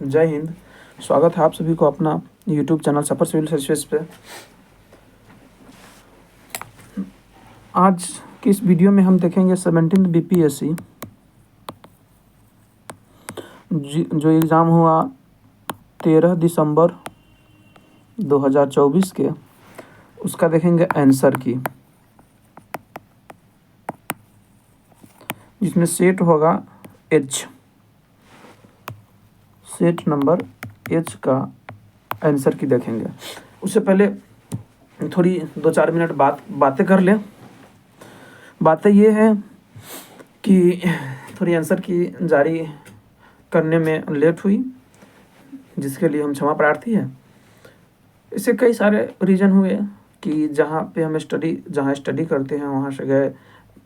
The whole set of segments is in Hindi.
जय हिंद। स्वागत है आप सभी को अपना यूट्यूब चैनल सफर सिविल सर्विसेज पे। आज की इस वीडियो में हम देखेंगे 17th बीपीएससी जो एग्ज़ाम हुआ 13 दिसंबर 2024 के, उसका देखेंगे आंसर की, जिसमें सेट होगा सेट नंबर H का आंसर की देखेंगे। उससे पहले थोड़ी 2-4 मिनट बातें कर लें। बातें ये हैं कि थोड़ी आंसर की जारी करने में लेट हुई, जिसके लिए हम क्षमा प्रार्थी हैं। इससे कई सारे रीज़न हुए कि जहाँ स्टडी करते हैं वहाँ से गए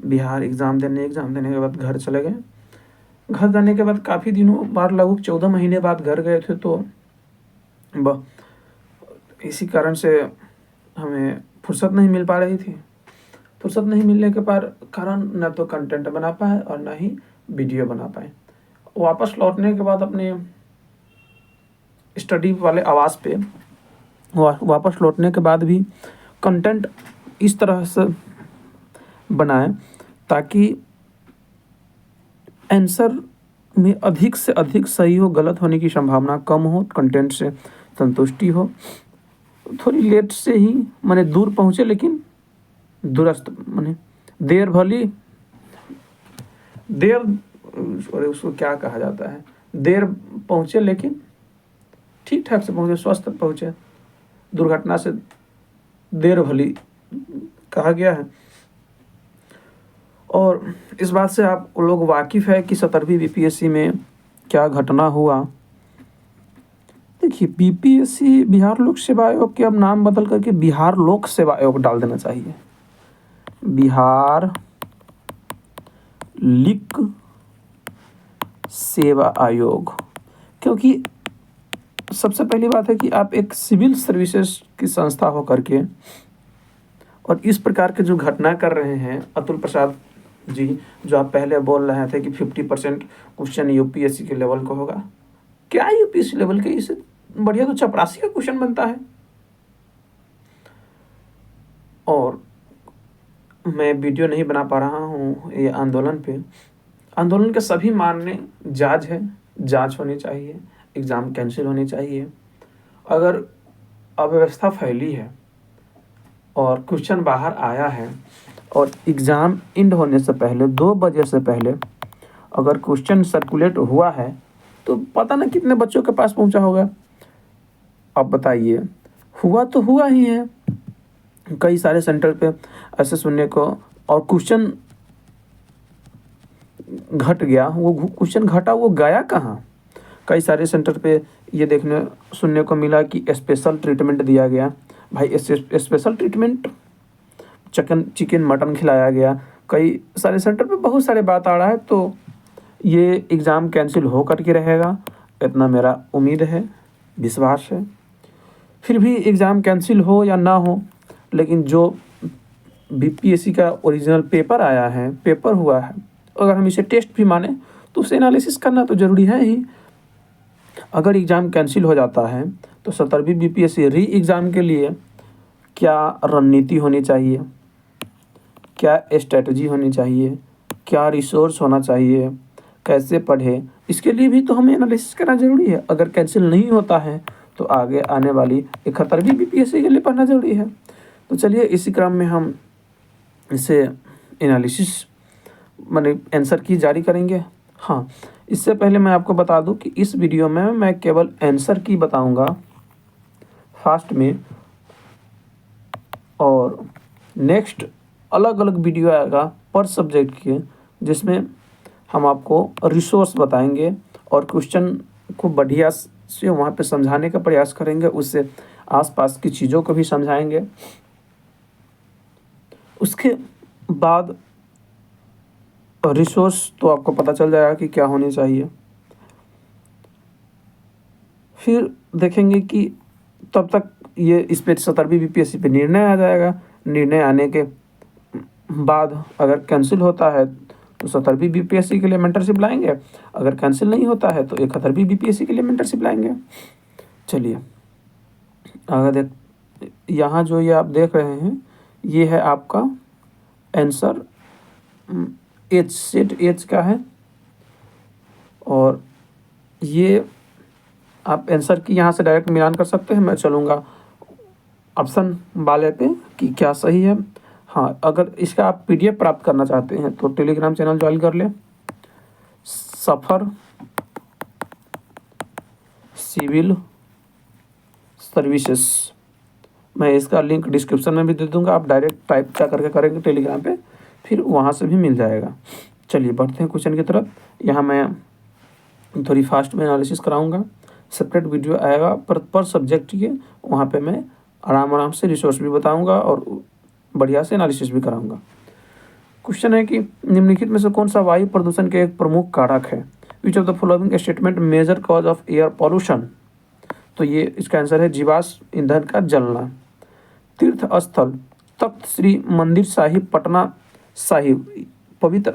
बिहार एग्ज़ाम देने के बाद घर चले गए। घर जाने के बाद काफ़ी दिनों बाद, लगभग 14 महीने बाद घर गए थे, तो इसी कारण से हमें फुर्सत नहीं मिल पा रही थी। फुर्सत नहीं मिलने के कारण न तो कंटेंट बना पाए और न ही वीडियो बना पाए। वापस लौटने के बाद अपने स्टडी वाले आवास पे वापस लौटने के बाद भी कंटेंट इस तरह से बनाएं ताकि आंसर में अधिक से अधिक सही हो, गलत होने की संभावना कम हो, कंटेंट से संतुष्टि हो। थोड़ी लेट से ही माने दूर पहुँचे, लेकिन दुरुस्त माने देर भली देर, उसको क्या कहा जाता है, देर पहुँचे लेकिन ठीक ठाक से पहुँचे, स्वस्थ पहुँचे। दुर्घटना से देर भली कहा गया है। और इस बात से आप लोग वाकिफ़ है कि 17वीं बीपीएससी में क्या घटना हुआ। देखिए, बीपीएससी बिहार लोक सेवा आयोग के अब नाम बदल करके बिहार लोक सेवा आयोग डाल देना चाहिए। बिहार लिक सेवा आयोग, क्योंकि सबसे पहली बात है कि आप एक सिविल सर्विसेज की संस्था हो करके और इस प्रकार के जो घटना कर रहे हैं अतुल प्रसाद जी, जो आप पहले बोल रहे थे कि 50% क्वेश्चन यूपीएससी के लेवल का होगा। क्या यूपीएससी लेवल के, इससे बढ़िया तो चपरासी का क्वेश्चन बनता है। और मैं वीडियो नहीं बना पा रहा हूँ ये आंदोलन के सभी मानने जायज़ है, जांच होनी चाहिए, एग्ज़ाम कैंसिल होनी चाहिए। अगर अव्यवस्था फैली है और क्वेश्चन बाहर आया है और एग्ज़ाम एंड होने से पहले 2 बजे से पहले अगर क्वेश्चन सर्कुलेट हुआ है तो पता ना कितने बच्चों के पास पहुंचा होगा। अब बताइए, हुआ तो हुआ ही है। कई सारे सेंटर पे ऐसे सुनने को, और क्वेश्चन घट गया, वो क्वेश्चन घटा, वो गया कहाँ। कई सारे सेंटर पे ये सुनने को मिला कि स्पेशल ट्रीटमेंट दिया गया। भाई, स्पेशल ट्रीटमेंट, चिकन मटन खिलाया गया। कई सारे सेंटर पे बहुत सारे बात आ रहा है, तो ये एग्ज़ाम कैंसिल हो करके रहेगा, इतना मेरा उम्मीद है, विश्वास है। फिर भी एग्ज़ाम कैंसिल हो या ना हो, लेकिन जो बीपीएससी का ओरिजिनल पेपर आया है, पेपर हुआ है, अगर हम इसे टेस्ट भी माने तो उसे एनालिसिस करना तो ज़रूरी है ही। अगर एग्ज़ाम कैंसिल हो जाता है तो 17वीं बीपीएससी री एग्ज़ाम के लिए क्या रणनीति होनी चाहिए, क्या स्ट्रेटजी होनी चाहिए, क्या रिसोर्स होना चाहिए, कैसे पढ़े, इसके लिए भी तो हमें एनालिसिस करना ज़रूरी है। अगर कैंसिल नहीं होता है तो आगे आने वाली 71वीं बीपीएससी के लिए पढ़ना ज़रूरी है। तो चलिए, इसी क्रम में हम इसे एनालिसिस माने आंसर की जारी करेंगे। हाँ, इससे पहले मैं आपको बता दूं कि इस वीडियो में मैं केवल आंसर की बताऊंगा फास्ट में, और नेक्स्ट अलग अलग वीडियो आएगा पर सब्जेक्ट के, जिसमें हम आपको रिसोर्स बताएंगे और क्वेश्चन को बढ़िया से वहाँ पे समझाने का प्रयास करेंगे, उससे आसपास की चीज़ों को भी समझाएंगे। उसके बाद रिसोर्स तो आपको पता चल जाएगा कि क्या होनी चाहिए। फिर देखेंगे कि तब तक ये इस पे 17वीं बीपीएससी पे निर्णय आ जाएगा। निर्णय आने के बाद अगर कैंसिल होता है तो 70वीं बीपीएससी के लिए मेंटरशिप लाएंगे। अगर कैंसिल नहीं होता है तो 71वीं बीपीएससी के लिए मेंटरशिप लाएंगे। चलिए अगर यहाँ जो ये आप देख रहे हैं ये है आपका आंसर एच, सेट एच का है। और ये आप आंसर की यहाँ से डायरेक्ट मिलान कर सकते हैं। मैं चलूँगा ऑप्शन वाले पे कि क्या सही है। हाँ, अगर इसका आप पीडीएफ प्राप्त करना चाहते हैं तो टेलीग्राम चैनल ज्वाइन कर लें, सफ़र सिविल सर्विसेज। मैं इसका लिंक डिस्क्रिप्शन में भी दे दूंगा, आप डायरेक्ट टाइप क्या करके करेंगे टेलीग्राम पे, फिर वहाँ से भी मिल जाएगा। चलिए बढ़ते हैं क्वेश्चन की तरफ। यहाँ मैं थोड़ी फास्ट में एनालिसिस कराऊंगा, सेपरेट वीडियो आएगा पर सब्जेक्ट के, वहाँ पे मैं आराम से रिसोर्स भी बताऊंगा और बढ़िया से एनालिसिस भी कराऊंगा। क्वेश्चन है कि निम्नलिखित में से कौन सा वायु प्रदूषण के एक प्रमुख कारक है? Which of the following statement major cause of air pollution? तो ये इसका आंसर है जीवाश्म ईंधन का जलना। तीर्थ स्थल तख्त श्री मंदिर साहिब पटना साहिब पवित्र,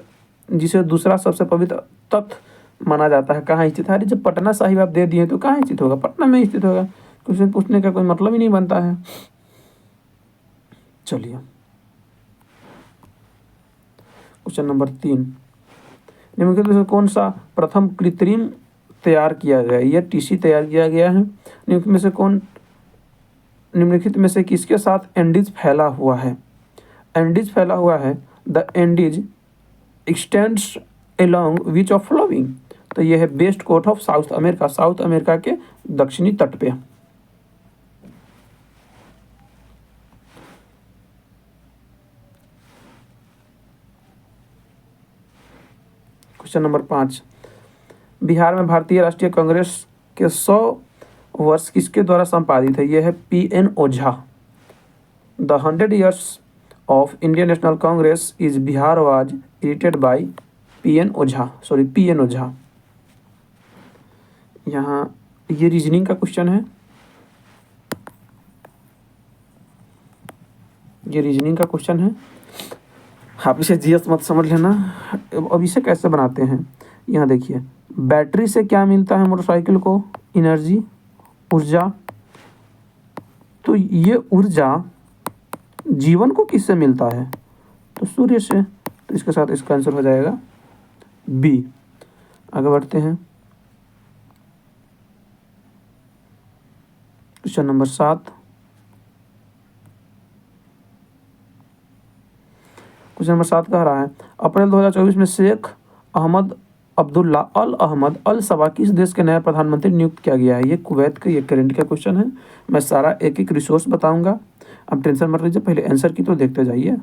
जिसे दूसरा सबसे पवित्र तख्त माना जाता है, कहाँ स्थित है? जब पटना साहिब आप दे दिए तो कहाँ स्थित होगा? पटना में स्थित होगा। क्वेश्चन पूछने का कोई मतलब ही नहीं बनता है। चलिए क्वेश्चन नंबर 3, निम्नलिखित में से कौन सा प्रथम कृत्रिम तैयार किया गया? यह टीसी तैयार किया गया है। निम्नलिखित में से किसके साथ एंडीज फैला हुआ है? एंडीज फैला हुआ है, the Andes extends along which of following? तो यह है west coast of South America, South America के दक्षिणी तट पे। क्वेश्चन नंबर 5, बिहार में भारतीय राष्ट्रीय कांग्रेस के 100 वर्ष किसके द्वारा संपादित है? यह है P N Ojha. The 100 years of Indian National Congress is Bihar was edited by P N Ojha. यहाँ ये रीजनिंग का क्वेश्चन है, आप इसे जीएस मत समझ लेना। अब इसे कैसे बनाते हैं, यहाँ देखिए, बैटरी से क्या मिलता है मोटरसाइकिल को? एनर्जी, ऊर्जा। तो ये ऊर्जा जीवन को किससे मिलता है? तो सूर्य से। तो इसके साथ इसका आंसर हो जाएगा बी। आगे बढ़ते हैं क्वेश्चन नंबर 7। क्वेश्चन नंबर 7 कह रहा है, अप्रैल 2024 में शेख अहमद अब्दुल्ला अल अहमद अल सबा किस देश के नए प्रधानमंत्री नियुक्त किया गया है? ये कुवैत का, ये करंट का क्वेश्चन है। मैं सारा एक एक रिसोर्स बताऊंगा, अब टेंशन मत लीजिए, पहले आंसर की तो देखते जाइए।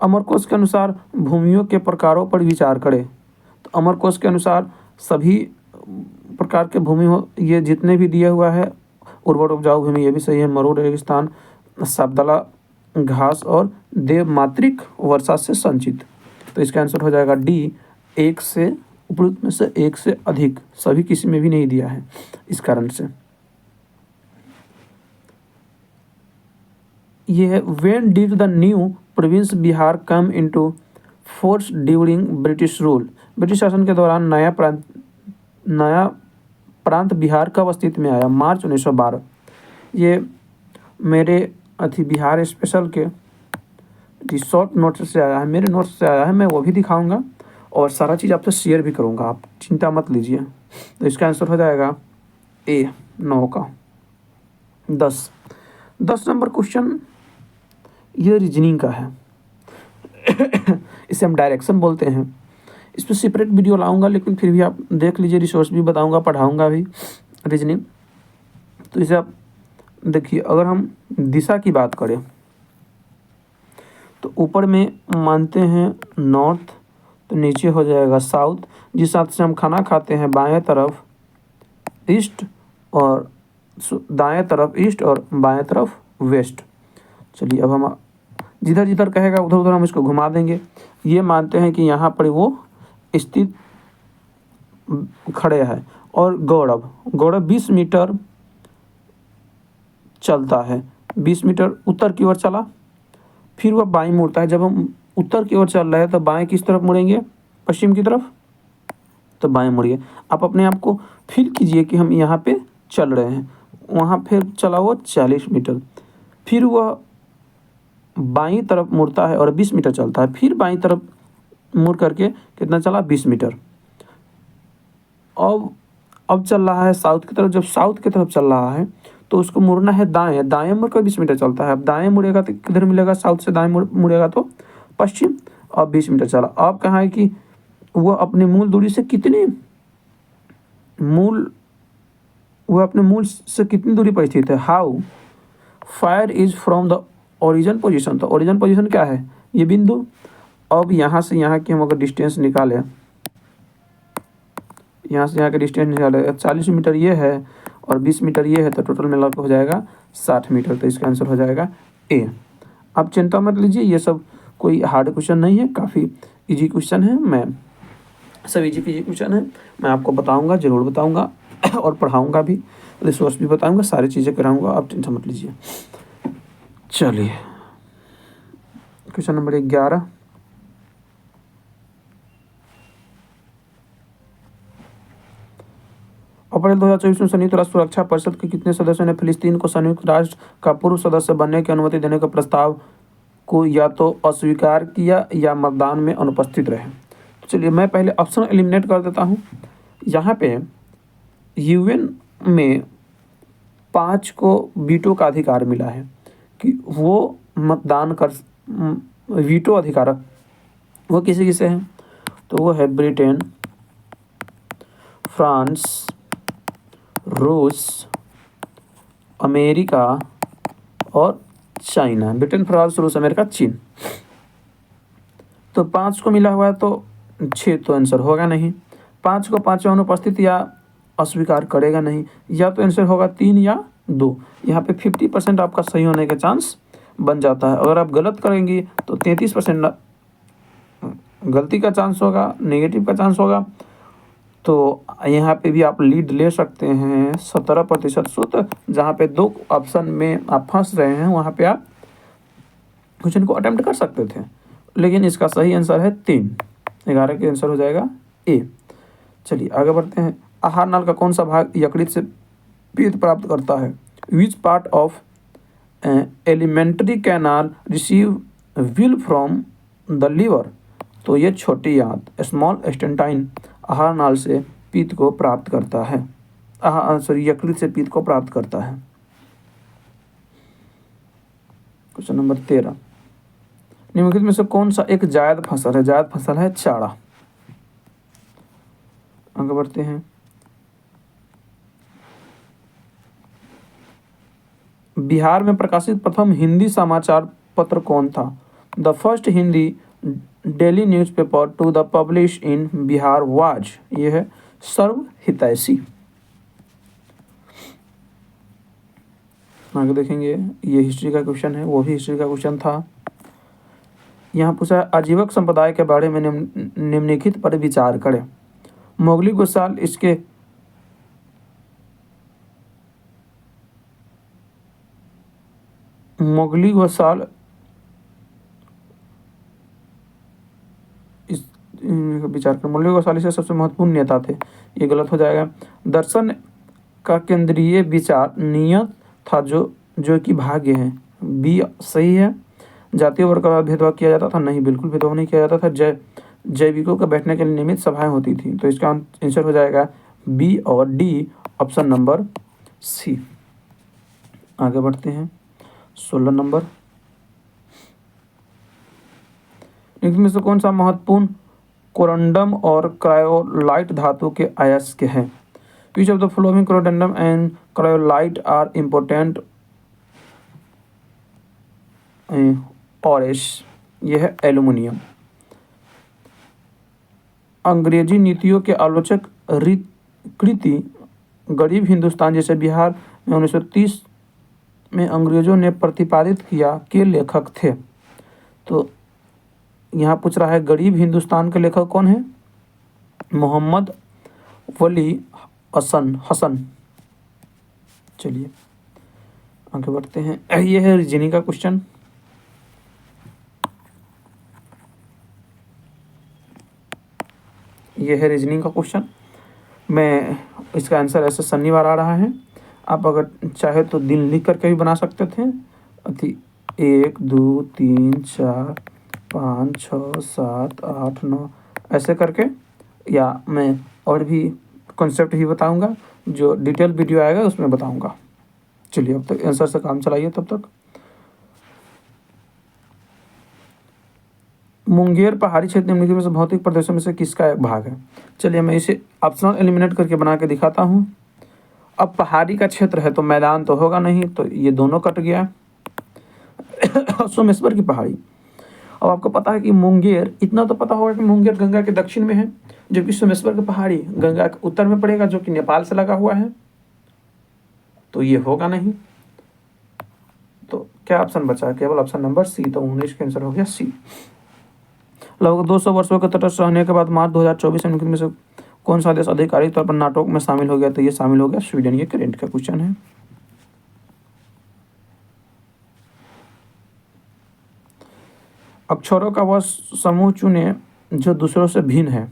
अमरकोश के अनुसार भूमियों के प्रकारों पर विचार करें। तो अमरकोश के अनुसार सभी प्रकार के भूमि हो, ये जितने भी दिया हुआ है, उर्वर उपजाऊ भूमि, ये भी सही है, मरु रेगिस्तान, साबदला घास और देवमात्रिक वर्षा से संचित। तो इसका आंसर हो जाएगा डी, एक से उपयुक्त में से एक से अधिक, सभी किसी में भी नहीं दिया है इस कारण से। ये है, when did the new province Bihar come into force during British rule? British शासन के दौरान नया प्रांत बिहार कब अस्तित्व में आया? मार्च 1912। ये मेरे बिहार स्पेशल के शॉर्ट नोट से आया है, मेरे नोट से आया है, मैं वो भी दिखाऊंगा और सारा चीज़ आपसे शेयर भी करूंगा, आप चिंता मत लीजिए। तो इसका आंसर हो जाएगा ए, 9 का। 10 नंबर क्वेश्चन ये रीजनिंग का है। इसे हम डायरेक्शन बोलते हैं। इस पर सेपरेट वीडियो लाऊंगा, लेकिन फिर भी आप देख लीजिए, रिसोर्स भी बताऊंगा, पढ़ाऊंगा भी रीजनिंग। तो इसे आप देखिए, अगर हम दिशा की बात करें तो ऊपर में मानते हैं नॉर्थ, तो नीचे हो जाएगा साउथ। जिस हाथ से हम खाना खाते हैं बाएं तरफ ईस्ट और दाएं तरफ ईस्ट और बाएं तरफ वेस्ट। चलिए अब हम जिधर जिधर कहेगा उधर उधर हम इसको घुमा देंगे। ये मानते हैं कि यहाँ पर वो स्थित खड़े हैं और गौरव 20 मीटर चलता है, 20 मीटर उत्तर की ओर चला फिर वह बाएं मुड़ता है। जब हम उत्तर की ओर चल रहे हैं तो बाएं किस तरफ मुड़ेंगे, पश्चिम की तरफ, तो बाएं मुड़िए। आप अपने आप को फील कीजिए कि हम यहाँ पे चल रहे हैं। वहाँ फिर चला वो 40 मीटर, फिर वह बाईं तरफ मुड़ता है और 20 मीटर चलता है, फिर बाईं तरफ मुड़ करके कितना चला, 20 मीटर। अब चल रहा है साउथ की तरफ। जब साउथ की तरफ चल रहा है तो उसको मुड़ना है दाएं, दाएं मुड़ कर 20 मीटर चलता है। अब दाएं मुड़ेगा तो किधर मिलेगा, साउथ से दाएं मुड़ेगा तो पश्चिम, और 20 मीटर चला। अब कहाँ है कि वह अपनी मूल दूरी से कितनी वह अपने मूल से कितनी दूरी पर स्थित है। How fire is from the origin position. तो ओरिजिन पोजीशन क्या है, ये बिंदु। अब यहाँ से यहाँ की हम अगर डिस्टेंस निकालें, यहाँ से यहाँ का डिस्टेंस निकालें, 40 मीटर ये है और 20 मीटर ये है, तो टोटल मिला हो जाएगा 60 मीटर। तो इसका आंसर हो जाएगा ए। आप चिंता मत लीजिए, ये सब कोई हार्ड क्वेश्चन नहीं है, काफ़ी इजी क्वेश्चन है। मैं सब इजी क्वेश्चन है, मैं आपको बताऊंगा, ज़रूर बताऊंगा और पढ़ाऊंगा भी, रिसोर्स भी बताऊंगा, सारी चीज़ें कराऊंगा, आप चिंता मत लीजिए। चलिए क्वेश्चन नंबर 11। अप्रैल 2024 में संयुक्त राष्ट्र सुरक्षा परिषद के कितने सदस्यों ने फिलिस्तीन को संयुक्त राष्ट्र का पूर्व सदस्य बनने की अनुमति देने के प्रस्ताव को या तो अस्वीकार किया या मतदान में अनुपस्थित रहे। तो चलिए मैं पहले ऑप्शन एलिमिनेट कर देता हूँ। यहाँ पे यूएन में 5 को वीटो का अधिकार मिला है कि वो मतदान कर, वीटो अधिकार वो किसे किसे हैं, तो वो है ब्रिटेन, फ्रांस, रूस, अमेरिका और चाइना। ब्रिटेन, फ्रांस, रूस, अमेरिका, चीन। तो 5 को मिला हुआ है तो 6 तो आंसर होगा नहीं। 5 को 5 अनुपस्थित या अस्वीकार करेगा नहीं, या तो आंसर होगा 3 या 2। यहाँ पे 50% आपका सही होने का चांस बन जाता है। अगर आप गलत करेंगे तो 33% गलती का चांस होगा, नेगेटिव का चांस होगा। तो यहाँ पे भी आप लीड ले सकते हैं 17% सूत्र। जहाँ पे 2 ऑप्शन में आप फंस रहे हैं वहाँ पे आप क्वेश्चन को अटेम्प्ट कर सकते थे, लेकिन इसका सही आंसर है 3। 11 का आंसर हो जाएगा ए। चलिए आगे बढ़ते हैं। आहार नाल का कौन सा भाग यकृत से पीत प्राप्त करता है। Which part of alimentary canal receive bile from the liver. तो ये छोटी आंत, स्मॉल इंटेस्टाइन, आहार नाल से पीत को प्राप्त करता है, यकृत से पीत को प्राप्त करता है। Question number 13। निम्नलिखित में से कौन सा एक जायद फसल है। जायद फसल है चारा। आगे बढ़ते हैं। बिहार में प्रकाशित प्रथम हिंदी समाचार पत्र कौन था। The first Hindi daily newspaper to the publish in Bihar was, ये है सर्व हितैषी। आगे देखेंगे, ये हिस्ट्री का क्वेश्चन है, वो भी हिस्ट्री का क्वेश्चन था। यहाँ पूछा है आजीवक संप्रदाय के बारे में निम्नलिखित पर विचार करें। मोगली गोसाल इसके मोगली गोसाल इस विचार कर मोगली गोसाल इसके सबसे महत्वपूर्ण नेता थे, ये गलत हो जाएगा। दर्शन का केंद्रीय विचार नियत था जो कि भाग्य है, बी सही है। जातीय वर्ग का भेदभाव किया जाता था, नहीं बिल्कुल भेदभाव नहीं किया जाता था। जैविकों के बैठने के लिए नियमित सभाएं होती थी, तो इसका आंसर हो जाएगा बी और डी, ऑप्शन नंबर सी। आगे बढ़ते हैं 16 नंबर। इनमें से कौन सा महत्वपूर्ण कोरंडम और क्रायोलाइट धातु के अयस्क हैं। Which of the following corundum and cryolite are important ores, यह है एल्युमिनियम। अंग्रेजी नीतियों के आलोचक कृति गरीब हिंदुस्तान जैसे बिहार में 1930 में अंग्रेजों ने प्रतिपादित किया के लेखक थे। तो यहाँ पूछ रहा है गरीब हिंदुस्तान के लेखक कौन है, मोहम्मद वली हसन। चलिए आगे बढ़ते हैं। ये है रीजनिंग का क्वेश्चन। ये है रीजनिंग का क्वेश्चन। मैं इसका आंसर ऐसे शनिवार आ रहा है, आप अगर चाहे तो दिन लिख करके भी बना सकते थे। अति 1 2 3 4 5 6 7 8 9 ऐसे करके, या मैं और भी कॉन्सेप्ट भी बताऊंगा, जो डिटेल वीडियो आएगा उसमें बताऊंगा। चलिए अब तक आंसर से काम चलाइए तब तक। मुंगेर पहाड़ी क्षेत्र निम्नलिखित में से भौतिक प्रदेशों में से किसका एक भाग है? चलिए मैं इसे ऑप्शनल एलिमिनेट करके बना के दिखाता हूँ। अब पहाड़ी का क्षेत्र है तो मैदान तो होगा नहीं, तो ये दोनों कट गया। सोमेश्वर की पहाड़ी। अब आपको पता है कि मुंगेर, इतना तो पता होगा कि मुंगेर गंगा के दक्षिण में है, जबकि सोमेश्वर की पहाड़ी गंगा के उत्तर में पड़ेगा, जो कि नेपाल से लगा हुआ है, तो ये होगा नहीं। तो क्या ऑप्शन बचा? केवल ऑप्शन नंबर सी। तो 19 का आंसर हो गया सी। लगभग 200 वर्षों के तटस्थ रहने के बाद मार्च 2024 में से कौन सा देश आधिकारिक तौर पर नाटो में शामिल हो गया? तो ये शामिल हो गया स्वीडन। ये करेंट का क्वेश्चन है। अक्षरों का वह समूह चुने जो दूसरों से भिन्न है।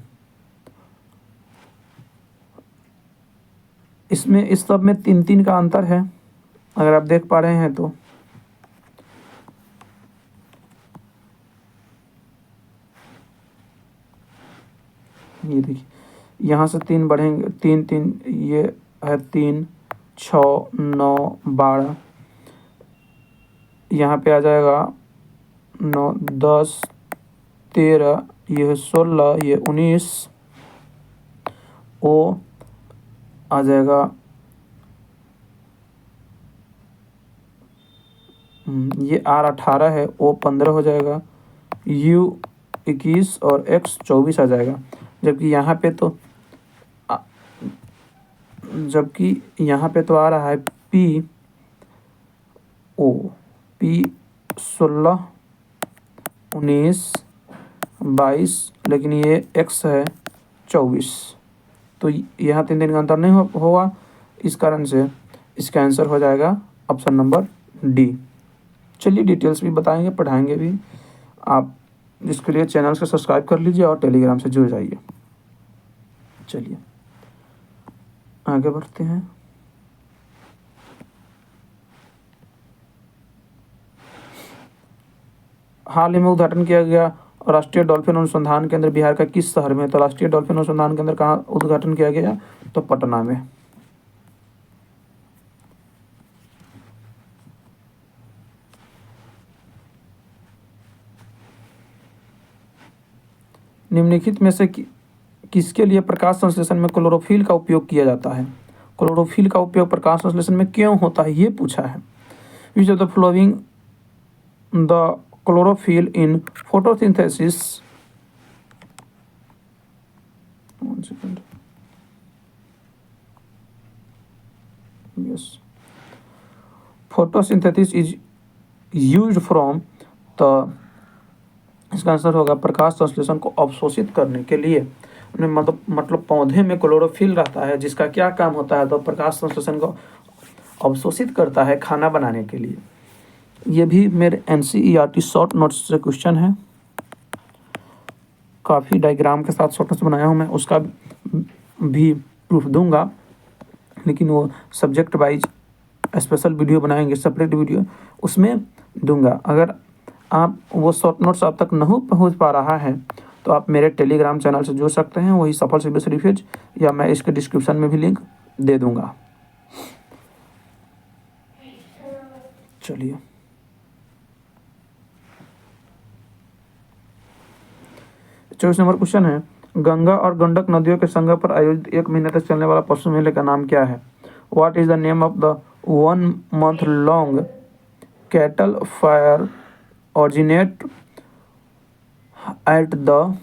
इसमें इस सब में 3 का अंतर है, अगर आप देख पा रहे हैं तो। ये देखिए, यहाँ से 3 बढ़ेंगे, 3 3, ये है 3 6 9 12, यहाँ पे आ जाएगा 9 10 13, ये है 16, ये 19, ओ आ जाएगा ये आर 18 है, ओ 15 हो जाएगा, यू 21 और एक्स 24 आ जाएगा। जबकि यहाँ पे तो आ रहा है पी 16 19 22, लेकिन ये एक्स है 24। तो यहाँ 3 का अंतर नहीं होगा, इस कारण से इसका आंसर हो जाएगा ऑप्शन नंबर डी। चलिए डिटेल्स भी बताएंगे, पढ़ाएंगे भी। आप इसके लिए चैनल से सब्सक्राइब कर लीजिए और टेलीग्राम से जुड़ जाइए। चलिए आगे बढ़ते हैं। हाल ही में उद्घाटन किया गया राष्ट्रीय डॉल्फिन अनुसंधान केंद्र बिहार का किस शहर में? तो राष्ट्रीय डॉल्फिन अनुसंधान केंद्र कहाँ उद्घाटन किया गया? तो पटना में। निम्नलिखित में से किसके लिए प्रकाश संश्लेषण में क्लोरोफिल का उपयोग किया जाता है? क्लोरोफिल का उपयोग प्रकाश संश्लेषण में क्यों होता है, ये पूछा है। Which of the following the chlorophyll in photosynthesis, one second, yes, photosynthesis is used from the, इसका आंसर होगा प्रकाश संश्लेषण को अवशोषित करने के लिए। मतलब पौधे में क्लोरोफिल रहता है, जिसका क्या काम होता है? तो प्रकाश संश्लेषण को अवशोषित करता है खाना बनाने के लिए। ये भी मेरे NCERT शॉर्ट नोट्स से क्वेश्चन है, काफ़ी डायग्राम के साथ शॉर्ट नोट्स बनाया हूँ मैं, उसका भी प्रूफ दूंगा, लेकिन वो सब्जेक्ट वाइज स्पेशल वीडियो बनाएंगे, सेपरेट वीडियो, उसमें दूंगा। अगर आप वो शॉर्ट नोट्स आप तक नहीं पहुँच पा रहा है तो आप मेरे टेलीग्राम चैनल से जुड़ सकते हैं, वही सफल CBSE रिफ्यूज, या मैं इसके डिस्क्रिप्शन में भी लिंक दे दूँगा। चलिए 24 नंबर क्वेश्चन है, गंगा और गंडक नदियों के संगम पर आयोजित 1 महीने तक चलने वाला पशु मेले का नाम क्या है? What is the name of the 1 month long cattle fire originate at the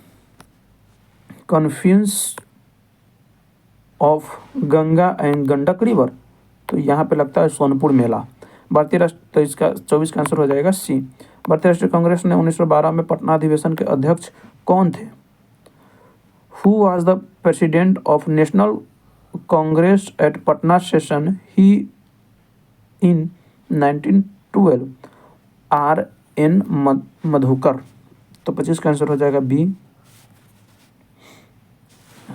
confuse of Ganga and Gandak river? तो यहाँ पे लगता है सोनपुर मेला। भारतीय राष्ट्र, तो इसका 24 का आंसर हो जाएगा सी। भारतीय राष्ट्रीय कांग्रेस ने 1912 में पटना अधिवेशन के अध्यक्ष कौन थे? Who was the president of National Congress at Patna session he in 1912? RN Madhukar. तो 25 का आंसर हो जाएगा बी।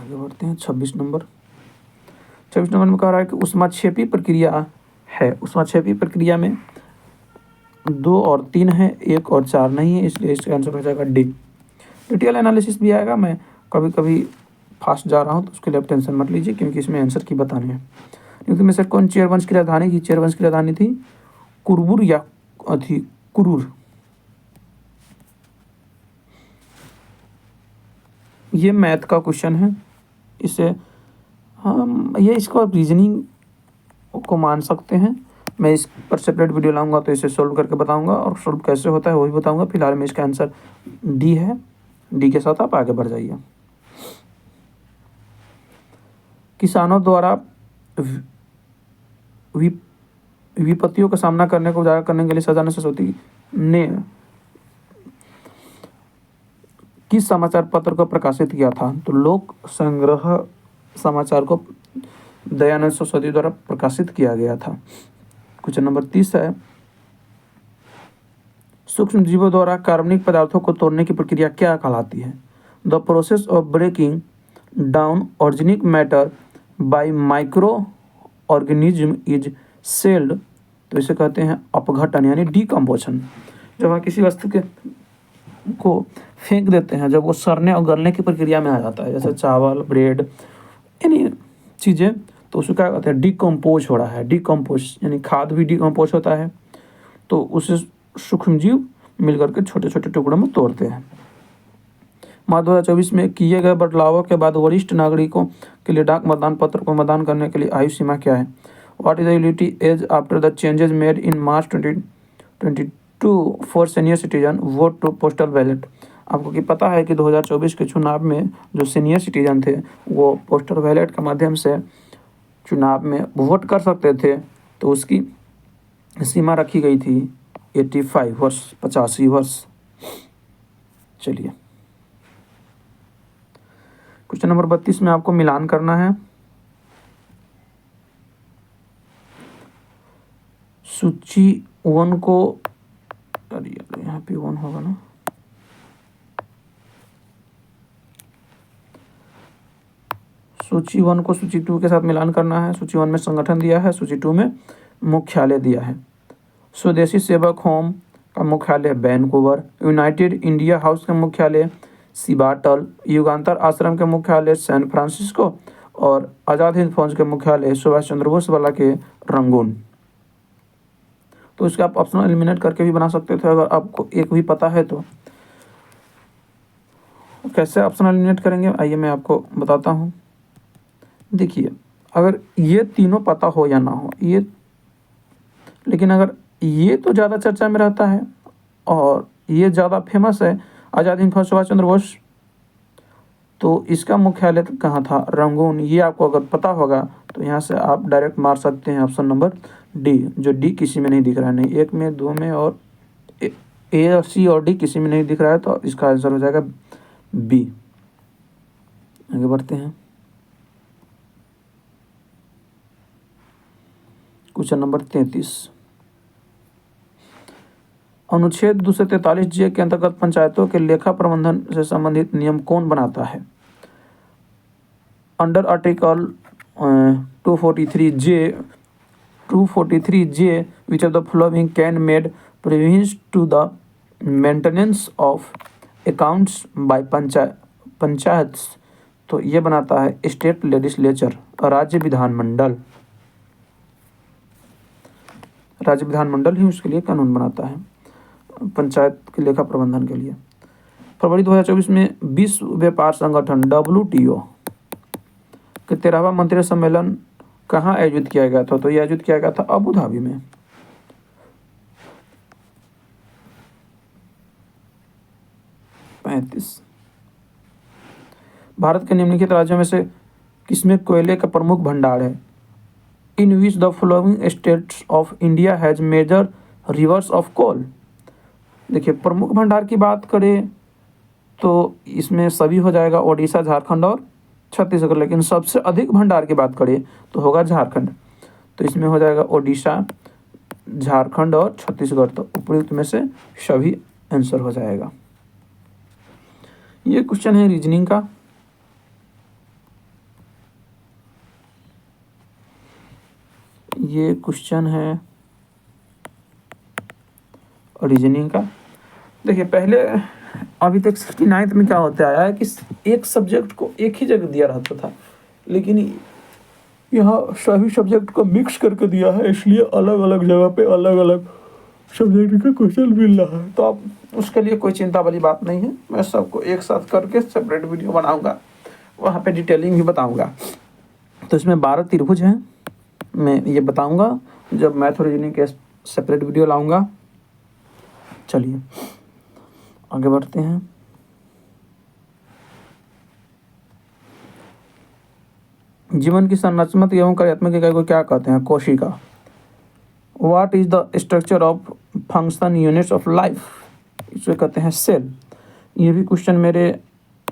आगे बढ़ते हैं 26 नंबर। 26 नंबर में कह रहा है कि ऊष्माक्षेपी प्रक्रिया है। ऊष्माक्षेपी प्रक्रिया में 2 और 3 है, 1 और 4 नहीं है, इसलिए इसका आंसर हो जाएगा डी। डिटेल एनालिसिस भी आएगा, मैं कभी कभी फास्ट जा रहा हूँ तो उसके लिए आप टेंशन मत लीजिए, क्योंकि इसमें आंसर की बताने हैं। क्योंकि में से कौन चेरवंश की राजधानी थी? चेरवंश की राजधानी थी कुरबुर या थी कुरूर। ये मैथ का क्वेश्चन है, इसे हम ये इसको आप रीजनिंग को मान सकते हैं। मैं इस पर सेपरेट वीडियो लाऊंगा तो इसे सोल्व करके बताऊंगा, और सोल्व कैसे होता है वो भी बताऊंगा। फिलहाल में इसका आंसर डी है। डी के साथ आप आगे बढ़ जाइए। किसानों द्वारा विपत्तियों का सामना करने को उजागर करने के लिए सजाना सरस्वती ने किस समाचार पत्र को प्रकाशित किया था? तो लोक संग्रह समाचार को दयानंद सरस्वती द्वारा प्रकाशित किया गया था। क्वेश्चन नंबर 30 है, सूक्ष्म जीवों द्वारा कार्बनिक पदार्थों को तोड़ने की प्रक्रिया क्या कहलाती है? The process of breaking down organic matter by micro organism is called. तो इसे कहते हैं अपघटन यानी डीकम्पोजिशन। जब हम किसी वस्तु के को फेंक देते हैं, जब वो सड़ने और गलने की प्रक्रिया में आ जाता है, जैसे चावल, ब्रेड, यानी चीज़ें, तो उसको क्या कहते हैं? डीकम्पोज हो रहा है। डीकम्पोज यानी खाद भी डीकम्पोज होता है, तो उसे सूक्ष्म जीव मिलकर के छोटे छोटे टुकड़ों में तोड़ते हैं। मार्च 2024 में किए गए बदलावों के बाद वरिष्ठ नागरिकों के लिए डाक मतदान पत्र को मतदान करने के लिए आयु सीमा क्या है? What is the eligibility age after the changes made in March 2022 for senior citizen vote to postal ballot? आपको कि पता है कि 2024 के चुनाव में जो सीनियर सिटीजन थे वो पोस्टल बैलेट के माध्यम से चुनाव में वोट कर सकते थे, तो उसकी सीमा रखी गई थी 85 वर्ष, 85 वर्ष। चलिए क्वेश्चन नंबर 32 में आपको मिलान करना है। सूची 1 को, यहाँ पे 1 होगा ना, सूची 1 को सूची 2 के साथ मिलान करना है। सूची 1 में संगठन दिया है, सूची 2 में मुख्यालय दिया है। स्वदेशी सेवक होम का मुख्यालय वैनकूवर, यूनाइटेड इंडिया हाउस का मुख्यालय सिबाटल, युगांतर आश्रम के मुख्यालय सैन फ्रांसिस्को, और आज़ाद हिंद फौज के मुख्यालय सुभाष चंद्र बोस वाला के रंगून। तो इसका आप ऑप्शनल एलिमिनेट करके भी बना सकते थे, अगर आपको एक भी पता है तो। कैसे ऑप्शनल एलिमिनेट करेंगे आइए मैं आपको बताता हूँ। देखिए, अगर ये तीनों पता हो या ना हो, ये, लेकिन अगर ये तो ज़्यादा चर्चा में रहता है और ये ज़्यादा फेमस है, आज़ाद हिंद फौज सुभाष चंद्र बोस, तो इसका मुख्यालय कहाँ था? रंगून। ये आपको अगर पता होगा तो यहाँ से आप डायरेक्ट मार सकते हैं ऑप्शन नंबर डी, जो डी किसी में नहीं दिख रहा है, नहीं 1 में, 2 में, और ए और सी और डी किसी में नहीं दिख रहा है, तो इसका आंसर हो जाएगा बी। आगे बढ़ते हैं। क्वेश्चन नंबर 33, अनुच्छेद 243 जे के अंतर्गत पंचायतों के लेखा प्रबंधन से संबंधित नियम कौन बनाता है? Under article 243 J which of the following can made provisions to the maintenance of accounts by panchayats? तो ये बनाता है स्टेट लेजिस्लेचर, राज्य विधानमंडल। राज्य विधानमंडल ही उसके लिए कानून बनाता है पंचायत के लेखा प्रबंधन के लिए। फरवरी 2024 में विश्व व्यापार संगठन WTO के 13वां मंत्री सम्मेलन कहाँ आयोजित किया गया था? तो यह आयोजित किया गया था अबू धाबी में। भारत के निम्नलिखित राज्यों में से किसमें कोयले का प्रमुख भंडार है? In which the following states of India has major reserves of coal? देखिए, प्रमुख भंडार की बात करें तो इसमें सभी हो जाएगा, ओडिशा, झारखंड और छत्तीसगढ़, लेकिन सबसे अधिक भंडार की बात करें तो होगा झारखंड। तो इसमें हो जाएगा ओडिशा, झारखंड और छत्तीसगढ़, तो उपयुक्त में से सभी आंसर हो जाएगा। ये क्वेश्चन है रीजनिंग का। ये क्वेश्चन है रीजनिंग का। देखिए पहले अभी तक 69th में क्या होता आया है कि एक सब्जेक्ट को एक ही जगह दिया रहता था, लेकिन यहाँ सभी सब्जेक्ट को मिक्स करके दिया है, इसलिए अलग अलग जगह पे अलग अलग सब्जेक्ट का क्वेश्चन मिल रहा है। तो आप उसके लिए कोई चिंता वाली बात नहीं है, मैं सबको एक साथ करके सेपरेट वीडियो बनाऊंगा, वहाँ पे डिटेलिंग भी बताऊंगा। तो इसमें 12 त्रिभुज हैं, मैं ये बताऊंगा जब मैथ और रीजनिंग के सेपरेट वीडियो लाऊंगा। चलिए आगे बढ़ते हैं। जीवन की संरचनात्मक एवं कार्यात्मक इकाई को क्या कहते हैं? कोशिका। What is the structure of function units of life? इसे कहते हैं सेल। ये भी क्वेश्चन मेरे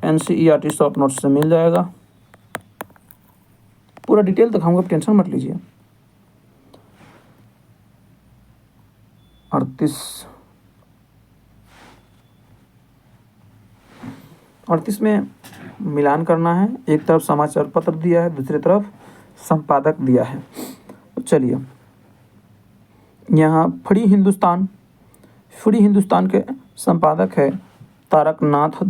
NCERT शॉर्ट नोट्स से मिल जाएगा, पूरा डिटेल दिखाऊंगा, टेंशन मत लीजिए। 38 में मिलान करना है, एक तरफ समाचार पत्र दिया है, दूसरी तरफ संपादक दिया है। तो चलिए यहाँ फ्री हिंदुस्तान के संपादक है तारकनाथ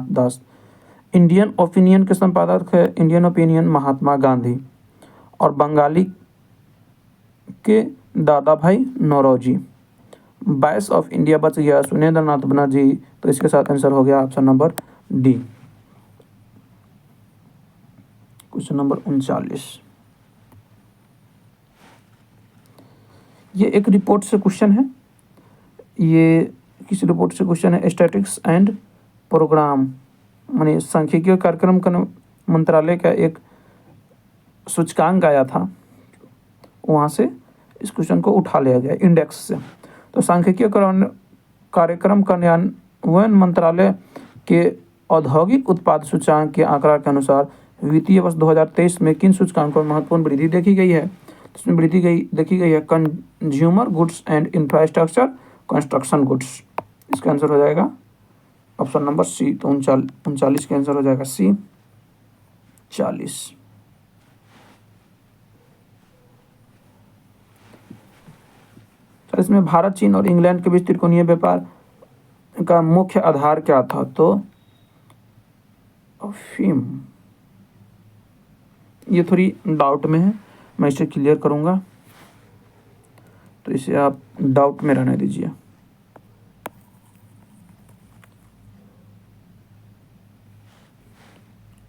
दास। इंडियन ओपिनियन के संपादक है इंडियन ओपिनियन महात्मा गांधी, और बंगाली के दादा भाई नौरोजी। बायस ऑफ इंडिया बच गया सुरेंद्र नाथ बनर्जी, तो इसके साथ आंसर हो गया option number D. Question number 39, ये एक रिपोर्ट से क्वेश्चन है। ये किस रिपोर्ट से क्वेश्चन है? स्टैटिस्टिक्स एंड प्रोग्राम, माने सांख्यिकीय कार्यक्रम का मंत्रालय का एक सूचकांक आया था, वहाँ से इस क्वेश्चन को उठा लिया गया इंडेक्स से। तो सांख्यिकीय कार्यक्रम कार्यान्वयन मंत्रालय के औद्योगिक उत्पाद सूचकांक के आंकड़ा के अनुसार वित्तीय वर्ष 2023 में किन सूचकांकों में महत्वपूर्ण वृद्धि देखी गई है? इसमें देखी गई है consumer goods and infrastructure construction goods. इसका आंसर हो जाएगा ऑप्शन नंबर सी। तो 39 का आंसर हो जाएगा सी 40। इसमें भारत, चीन और इंग्लैंड के बीच त्रिकोणीय व्यापार का मुख्य आधार क्या था? तो अफीम। ये थोड़ी डाउट में है, मैं इसे क्लियर करूंगा, तो इसे आप डाउट में रहने दीजिए।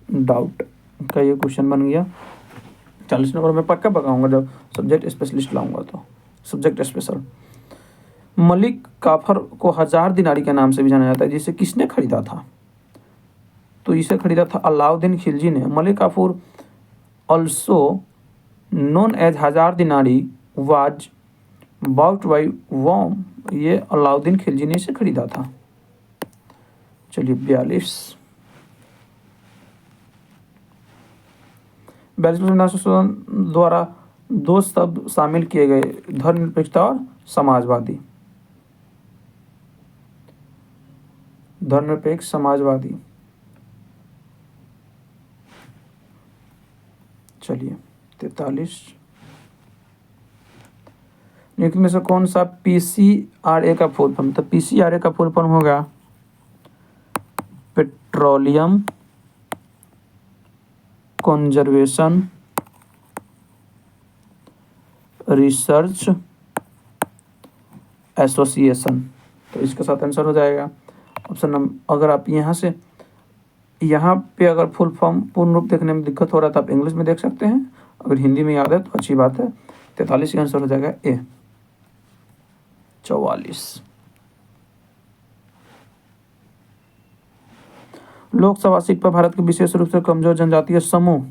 डाउट का ये क्वेश्चन बन गया। 40 नंबर में पक्का पकाऊंगा जब सब्जेक्ट स्पेशलिस्ट लाऊंगा, तो सब्जेक्ट स्पेशल। मलिक काफर को 1000 दिनारी के नाम से भी जाना जाता है, जिसे किसने खरीदा था? तो इसे खरीदा था अलाउद्दीन खिलजी ने। Malik Kafur also known as 1000 Dinari was bought by whom, ये अलाउद्दीन खिलजी ने इसे खरीदा था। चलिए 42 संशोधन द्वारा 2 शब्द शामिल किए गए, धर्मनिरपेक्षता और समाजवादी। धर्मनिरपेक्ष समाजवादी। चलिए 43, निम्न में से कौन सा PCRA का फुल फॉर्म? तो PCRA का फुल फॉर्म होगा पेट्रोलियम कंजर्वेशन रिसर्च एसोसिएशन। तो इसके साथ आंसर हो जाएगा ऑप्शन नंबर। अगर आप यहाँ पे अगर फुल फॉर्म पूर्ण रूप देखने में दिक्कत हो रहा है तो आप इंग्लिश में देख सकते हैं, अगर हिंदी में याद है तो अच्छी बात है। 43 का आंसर हो जाएगा ए। 44, लोकसभा सीट पर भारत के विशेष रूप से कमजोर जनजातीय समूह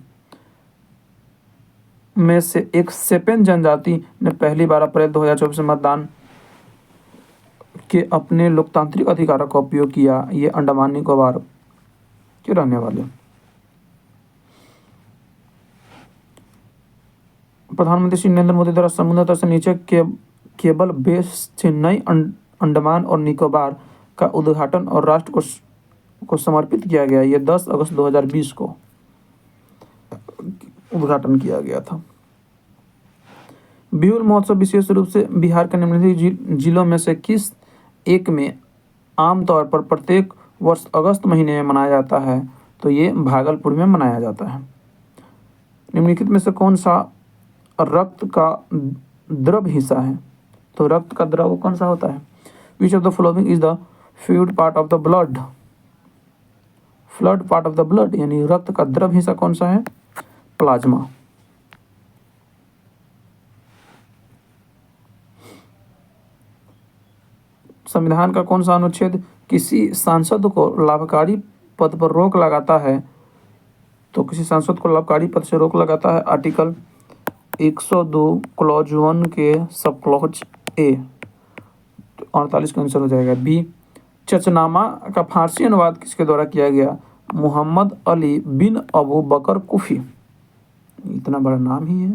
में से एक सेपेन जनजाति ने पहली बार अप्रैल 2024 में मतदान के अपने लोकतांत्रिक अधिकारों का उपयोग किया। ये अंडमान निकोबार के रहने वाले। प्रधानमंत्री श्री नरेंद्र मोदी द्वारा समुद्र तल से नीचे केबल बेस चेन्नई अंडमान और निकोबार का उद्घाटन और राष्ट्र को समर्पित किया गया। ये 10 अगस्त 2020 को उद्घाटन किया गया था। बिहुल महोत्सव विशेष रूप से बिहार के निम्नलिखित जिलों में से किस एक में आमतौर पर प्रत्येक वर्ष अगस्त महीने में मनाया जाता है? तो ये भागलपुर में मनाया जाता है। निम्नलिखित में से कौन सा रक्त का द्रव हिस्सा है? तो रक्त का द्रव कौन सा होता है? Which of the following is the fluid part of the blood? Flood part of the blood यानी रक्त का द्रव हिस्सा कौन सा है? प्लाज्मा। संविधान का कौन सा अनुच्छेद किसी सांसद को लाभकारी पद पर रोक लगाता है? तो किसी सांसद को लाभकारी पद से रोक लगाता है आर्टिकल 102 क्लॉज 1 के सब क्लॉज ए। तो 48 का आंसर हो जाएगा बी। चचनामा का फारसी अनुवाद किसके द्वारा किया गया? मोहम्मद अली बिन अबू बकर कुफी। इतना बड़ा नाम ही है।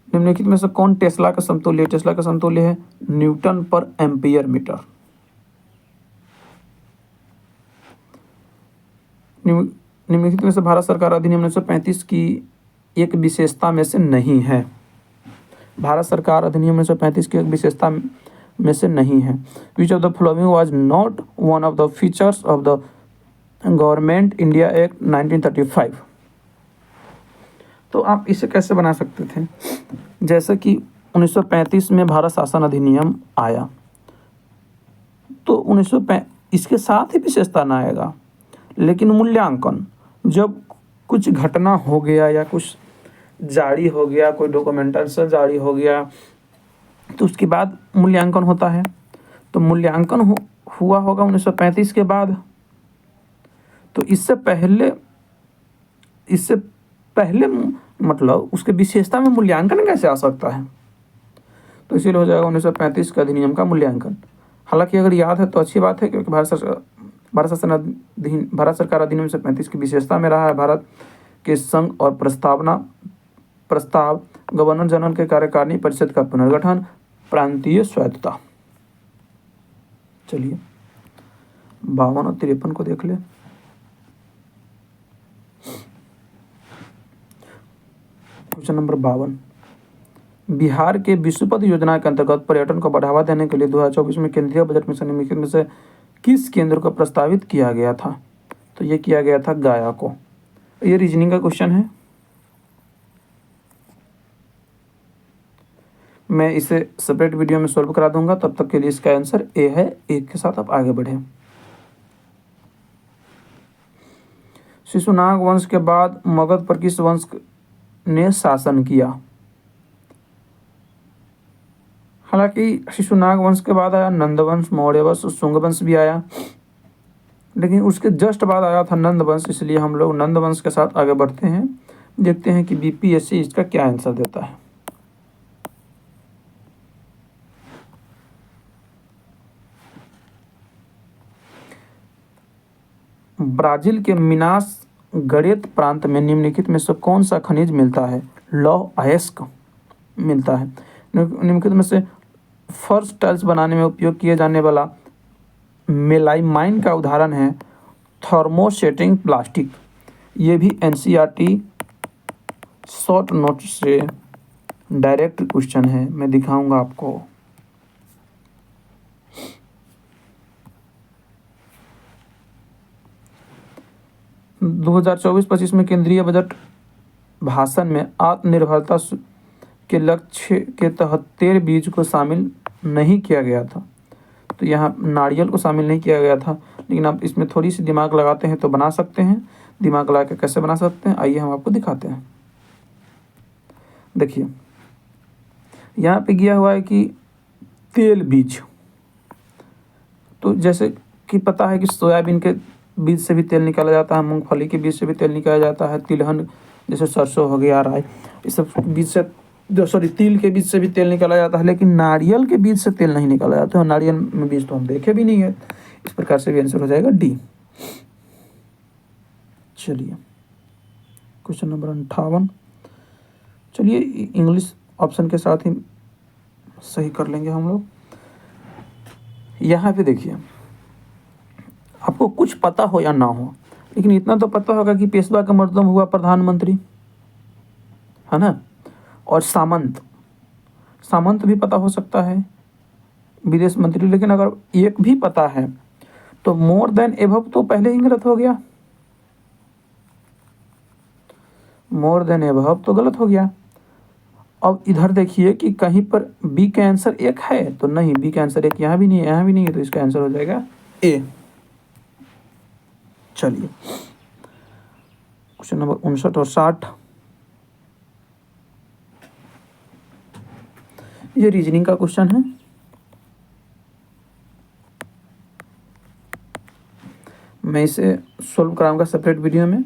निम्नलिखित में से कौन टेस्ला का समतुल्य है? टेस्ला का समतुल्य है न्यूटन पर एम्पियर मीटर। निम्नलिखित में से भारत सरकार अधिनियम 1935 की एक विशेषता में से नहीं है। भारत सरकार अधिनियम 1935 की एक विशेषता में से नहीं है। Which of the following was not one of the features of the government India act 1935? तो आप इसे कैसे बना सकते थे? जैसे कि 1935 में भारत शासन अधिनियम आया, तो 1935 इसके साथ ही विशेषता ना आएगा, लेकिन मूल्यांकन जब कुछ घटना हो गया या कुछ जारी हो गया, कोई डॉक्यूमेंटेशन जारी हो गया, तो उसके बाद मूल्यांकन होता है। तो मूल्यांकन हुआ होगा 1935 के बाद। तो इससे पहले मतलब उसके विशेषता में मूल्यांकन कैसे आ सकता है? तो इसीलिए हो जाएगा 1935 के अधिनियम का मूल्यांकन। हालांकि अगर याद है तो अच्छी बात है, क्योंकि भारत सरकार अधिनियम 1935 की विशेषता में रहा है भारत के संघ और प्रस्ताव, गवर्नर जनरल के कार्यकारिणी परिषद का पुनर्गठन, प्रांतीय स्वायत्तता। चलिए 52 और 53 को देख ले। क्वेश्चन नंबर 52, बिहार के विश्वपथ योजना के अंतर्गत पर्यटन को बढ़ावा देने के लिए 2024 में केंद्रीय बजट में निम्नलिखित में से किस केंद्र को प्रस्तावित किया गया था? तो ये किया गया था गया को। ये रीजनिंग का क्वेश्चन है। मैं इसे सेपरेट वीडियो में सॉल्व करा दूंगा, तब तक के लिए इसका आंसर ए है। एक के साथ आप आगे बढ़े। शिशुनाग वंश के बाद मगध पर किस वंश ने शासन किया? हालांकि शिशुनाग वंश के बाद आया नंद वंश, मौर्य वंश, शुंग वंश भी आया, लेकिन उसके जस्ट बाद आया था नंद वंश। इसलिए हम लोग नंद वंश के साथ आगे बढ़ते हैं। देखते हैं कि बीपीएससी इसका क्या आंसर देता है। ब्राजील के मिनास गरेत प्रांत में निम्नलिखित में से कौन सा खनिज मिलता है? लौह अयस्क मिलता है। निम्नलिखित में से फर्श टाइल्स बनाने में उपयोग किए जाने वाला मेलामाइन का उदाहरण है थर्मोसेटिंग प्लास्टिक। ये भी एनसीईआरटी शॉर्ट नोट से डायरेक्ट क्वेश्चन है, मैं दिखाऊंगा आपको। दो 2024-25 में केंद्रीय बजट भाषण में आत्मनिर्भरता के लक्ष्य के तहत तेल बीज को शामिल नहीं किया गया था। तो यहाँ नारियल को शामिल नहीं किया गया था, लेकिन आप इसमें थोड़ी सी दिमाग लगाते हैं तो बना सकते हैं। दिमाग लगा के कैसे बना सकते हैं, आइए हम आपको दिखाते हैं। देखिए यहाँ पे किया हुआ है कि तेल बीज, तो जैसे कि पता है कि सोयाबीन के बीज से भी तेल निकाला जाता है, मूंगफली के बीज से भी तेल निकाला जाता है, तिलहन जैसे सरसों हो गया, राई, इस सब बीज से तिल के बीज से भी तेल निकाला जाता है, लेकिन नारियल के बीज से तेल नहीं निकाला जाता है। नारियल में बीज तो हम देखे भी नहीं है। इस प्रकार से भी आंसर हो जाएगा डी। चलिए क्वेश्चन नंबर 58। चलिए इंग्लिश ऑप्शन के साथ ही सही कर लेंगे हम लोग। यहाँ पे देखिए, आपको कुछ पता हो या ना हो, लेकिन इतना तो पता होगा कि पेशवा का मतलब हुआ प्रधानमंत्री, है ना। और सामंत, सामंत भी पता हो सकता है, विदेश मंत्री। लेकिन अगर एक भी पता है तो मोर देन एबव तो पहले ही गलत हो गया, मोर देन एबव तो गलत हो गया। अब इधर देखिए कि कहीं पर बी का आंसर एक है तो नहीं, बी का आंसर एक यहाँ भी नहीं है, यहाँ भी नहीं है, तो इसका आंसर हो जाएगा ए। चलिए क्वेश्चन नंबर 59 और 60, ये रीजनिंग का क्वेश्चन है। मैं इसे सोल्व कराऊंगा सेपरेट वीडियो में।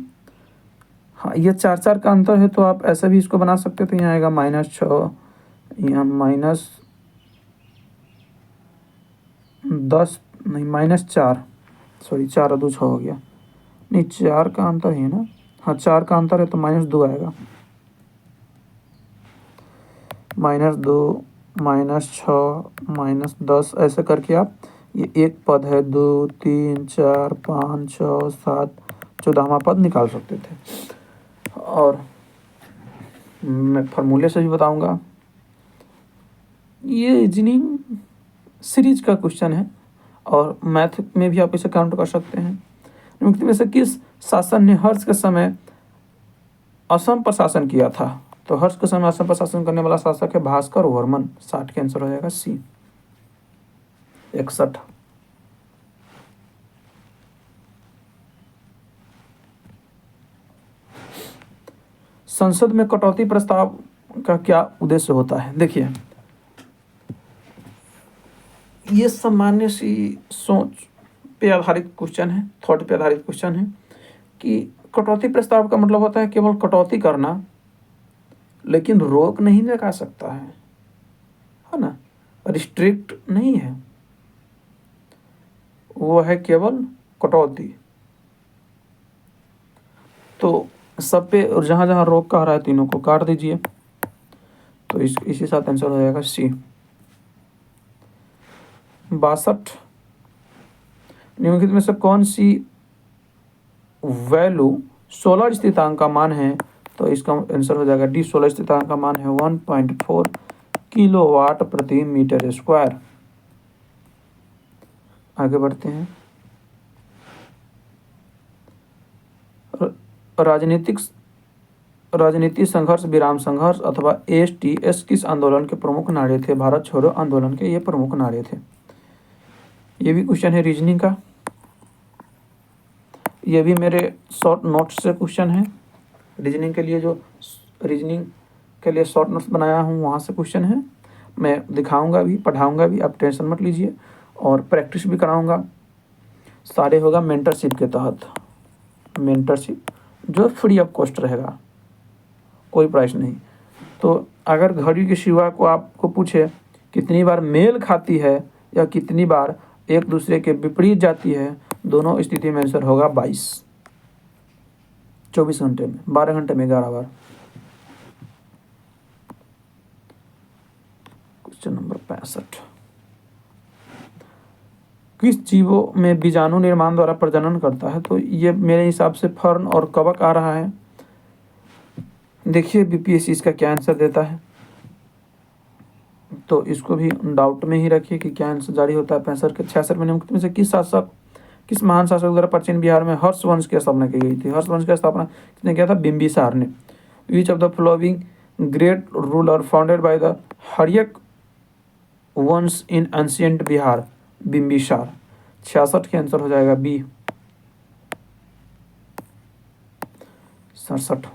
हाँ, ये 4 4 का अंतर है तो आप ऐसा भी इसको बना सकते थे। यहाँ आएगा -6, यहाँ -10 नहीं -4, सॉरी 4 और 2 6 हो गया, नहीं 4 का अंतर है ना, हाँ 4 का अंतर है तो -2 आएगा, -2 -6 -10 ऐसे करके आप ये एक पद है 2 3 4 5 6 7 14वां पद निकाल सकते थे। और मैं फार्मूले से भी बताऊंगा। ये रीजनिंग सीरीज का क्वेश्चन है और मैथ में भी आप इसे काउंट कर सकते हैं। निम्नलिखित में से किस शासन ने हर्ष के समय असम पर शासन किया था? तो हर्ष के समय असम पर शासन करने वाला शासक है भास्कर वर्मन। 60 का आंसर हो जाएगा सी। 61, संसद में कटौती प्रस्ताव का क्या उद्देश्य होता है? देखिए, ये सामान्य सी सोच पे आधारित क्वेश्चन है, थॉट पे आधारित क्वेश्चन है कि कटौती प्रस्ताव का मतलब होता है केवल कटौती करना, लेकिन रोक नहीं लगा सकता है ना, रिस्ट्रिक्ट नहीं है, वो है केवल कटौती। तो सब पे और जहाँ जहाँ रोक कह रहा है तीनों को काट दीजिए, तो इसी साथ आंसर हो जाएगा सी। 62, निम्नलिखित में से कौन सी वैल्यू सोलर स्थितांक का मान है? तो इसका आंसर हो जाएगा डी। सोलर स्थितांक का मान है 1.4 किलोवाट प्रति मीटर स्क्वायर। आगे बढ़ते हैं। राजनीति संघर्ष विराम संघर्ष अथवा एसटीएस किस आंदोलन के प्रमुख नारे थे? भारत छोड़ो आंदोलन के ये प्रमुख नारे थे। ये भी क्वेश्चन है रीजनिंग का, ये भी मेरे शॉर्ट नोट्स से क्वेश्चन है। रीजनिंग के लिए जो रीजनिंग के लिए शॉर्ट नोट्स बनाया हूँ वहाँ से क्वेश्चन है। मैं दिखाऊंगा भी, पढ़ाऊंगा भी, आप टेंशन मत लीजिए, और प्रैक्टिस भी कराऊंगा। सारे होगा मेंटरशिप के तहत, मेंटरशिप जो फ्री ऑफ कॉस्ट रहेगा, कोई प्राइस नहीं। तो अगर घड़ी की शिवा को आपको पूछे कितनी बार मेल खाती है या कितनी बार एक दूसरे के विपरीत जाती है, दोनों स्थिति में आंसर होगा 22। 24 घंटे में, 12 घंटे में 11 बार। क्वेश्चन नंबर 65, किस जीवों में बीजाणु निर्माण द्वारा प्रजनन करता है? तो ये मेरे हिसाब से फर्न और कवक आ रहा है। देखिए बीपीएससी इसका क्या आंसर देता है, तो इसको भी डाउट में ही रखिए कि क्या आंसर जारी होता है। 65 के 66 में निम्नलिखित में से किस महान शासक द्वारा प्राचीन बिहार में हर्ष वंश की स्थापना की गई थी? हर्ष वंश की स्थापना किसने किया था? बिंबिसार ने। Which of the following great ruler founded by the Haryanka वंश इन एंशियंट बिहार? बिंबिसार। 66 के आंसर हो जाएगा बी। 67,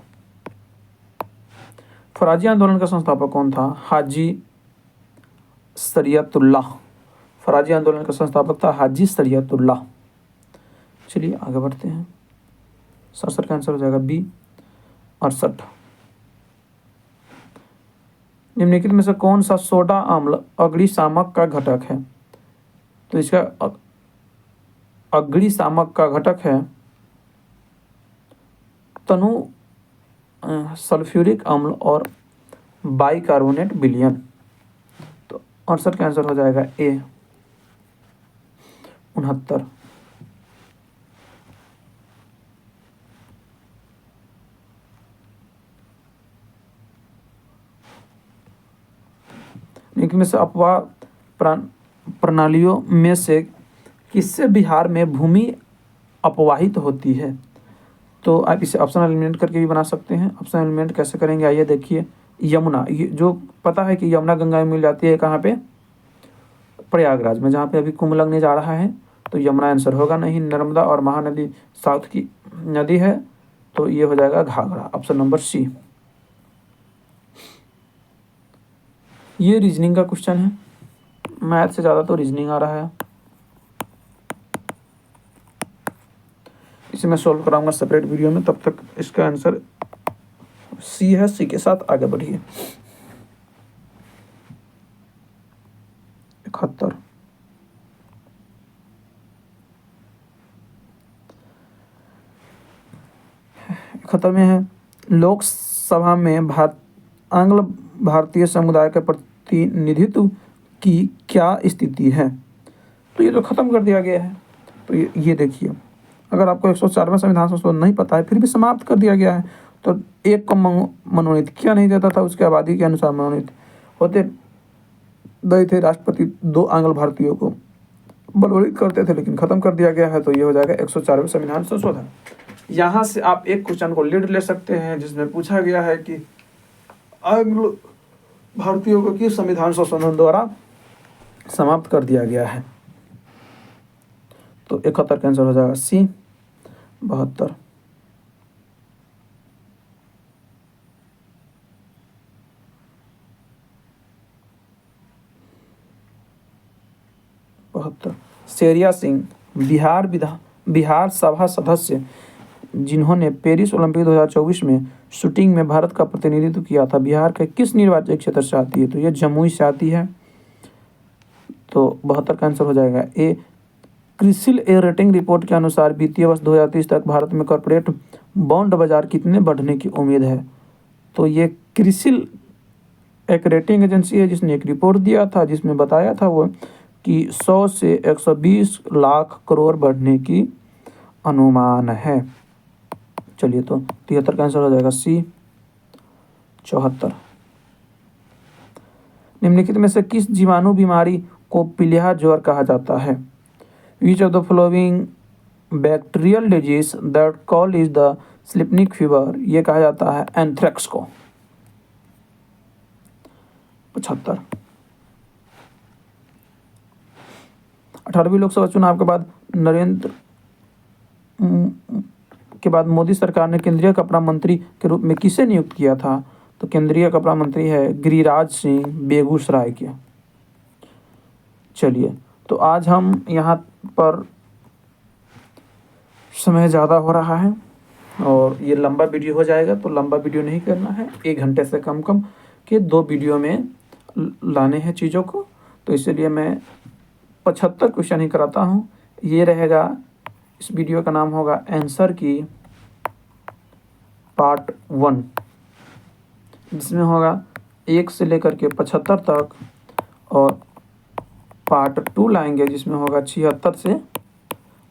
फराजी आंदोलन का संस्थापक कौन था? हाजी शरीयतुल्लाह। फराजी आंदोलन का संस्थापक था हाजी शरीयतुल्लाह। चलिए आगे बढ़ते हैं। 67 का आंसर हो जाएगा बी। 68, निम्नलिखित में से कौन सा सोडा अम्ल अग्निशामक का घटक है? तो इसका अग्निशामक का घटक है तनु सल्फ्यूरिक अम्ल और बाइकार्बोनेट विलयन। तो 68 का आंसर हो जाएगा ए। 69, निम्नलिखित में से अपवाह प्रणालियों में से किससे बिहार में भूमि अपवाहित होती है? तो आप इसे ऑप्शन एलिमिनेट करके भी बना सकते हैं। ऑप्शन एलिमिनेट कैसे करेंगे आइए देखिए। यमुना, ये जो पता है कि यमुना गंगा में मिल जाती है कहाँ पे? प्रयागराज में, जहाँ पे अभी कुंभ लगने जा रहा है। तो यमुना आंसर होगा नहीं। नर्मदा और महानदी साउथ की नदी है, तो ये हो जाएगा घाघरा, ऑप्शन नंबर सी। ये रीजनिंग का क्वेश्चन है, मैथ से ज़्यादा तो रीजनिंग आ रहा है। इसे मैं सोल्व कराऊंगा सेपरेट वीडियो में, तब तक इसका आंसर सी है। सी के साथ आगे बढ़िए। 71 में है, लोकसभा में आंग्ल भारतीय समुदाय के प्रतिनिधित्व की क्या स्थिति है? तो ये तो खत्म कर दिया गया है। तो ये देखिए, अगर आपको 104वें संविधान संशोधन नहीं पता है फिर भी समाप्त कर दिया गया है। तो एक को मनोनीत किया नहीं जाता था, उसके आबादी के अनुसार मनोनीत होते गए थे। राष्ट्रपति 2 आंग्ल भारतीयों को मनोनीत करते थे, लेकिन खत्म कर दिया गया है। तो ये हो जाएगा 104वें संविधान संशोधन। यहाँ से आप एक क्वेश्चन को लीड ले सकते हैं, जिसमें पूछा गया है कि आंग्ल भारतीयों को किस संविधान संशोधन द्वारा समाप्त कर दिया गया है? तो 71 का आंसर हो जाएगा सी, 72। शेरिया सिंह बिहार सभा सदस्य जिन्होंने पेरिस ओलंपिक 2024 में शूटिंग में भारत का प्रतिनिधित्व किया था, बिहार के किस निर्वाचन क्षेत्र से आती है? तो ये जमुई से आती है। तो 72 का आंसर हो जाएगा ए। क्रिसिल ए रेटिंग रिपोर्ट के अनुसार वित्तीय वर्ष 2030 तक भारत में कॉर्पोरेट बॉन्ड बाजार कितने बढ़ने की उम्मीद है? तो ये क्रिसिल एक रेटिंग एजेंसी है, जिसने एक रिपोर्ट दिया था, जिसमें बताया था वो कि 100 से 120 लाख करोड़ बढ़ने की अनुमान है। चलिए, तो 73 का आंसर हो जाएगा सी, 74। निम्नलिखित में से किस जीवाणु बीमारी को पीलिया ज्वर कहा जाता है? Which of the following bacterial disease that call is the splenic fever? ये कहा जाता है एंथ्रेक्स को। 75। 18वीं लोकसभा चुनाव के बाद मोदी सरकार ने केंद्रीय कपड़ा मंत्री के रूप में किसे नियुक्त किया था? तो केंद्रीय कपड़ा मंत्री है गिरिराज सिंह, बेगूसराय के। चलिए, तो आज हम यहाँ पर समय ज़्यादा हो रहा है और ये लंबा वीडियो हो जाएगा, तो लंबा वीडियो नहीं करना है। 1 घंटे से कम के 2 वीडियो में लाने हैं चीज़ों को। तो इसलिए मैं 75 क्वेश्चन ही कराता हूँ। ये रहेगा, इस वीडियो का नाम होगा आंसर की पार्ट 1, जिसमें होगा 1 से लेकर के 75 तक, और पार्ट 2 लाएंगे जिसमें होगा 76 से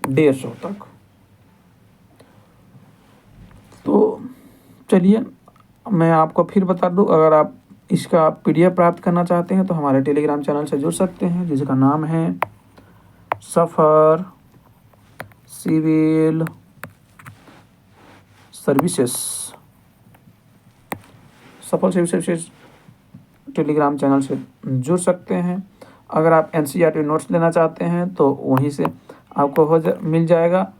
150 तक। तो चलिए, मैं आपको फिर बता दूं, अगर आप इसका PDF प्राप्त करना चाहते हैं तो हमारे टेलीग्राम चैनल से जुड़ सकते हैं, जिसका नाम है सफ़र सिविल सर्विसेज। सफल सिविल सर्विसेज टेलीग्राम चैनल से जुड़ सकते हैं। अगर आप NCERT नोट्स लेना चाहते हैं तो वहीं से आपको मिल जाएगा,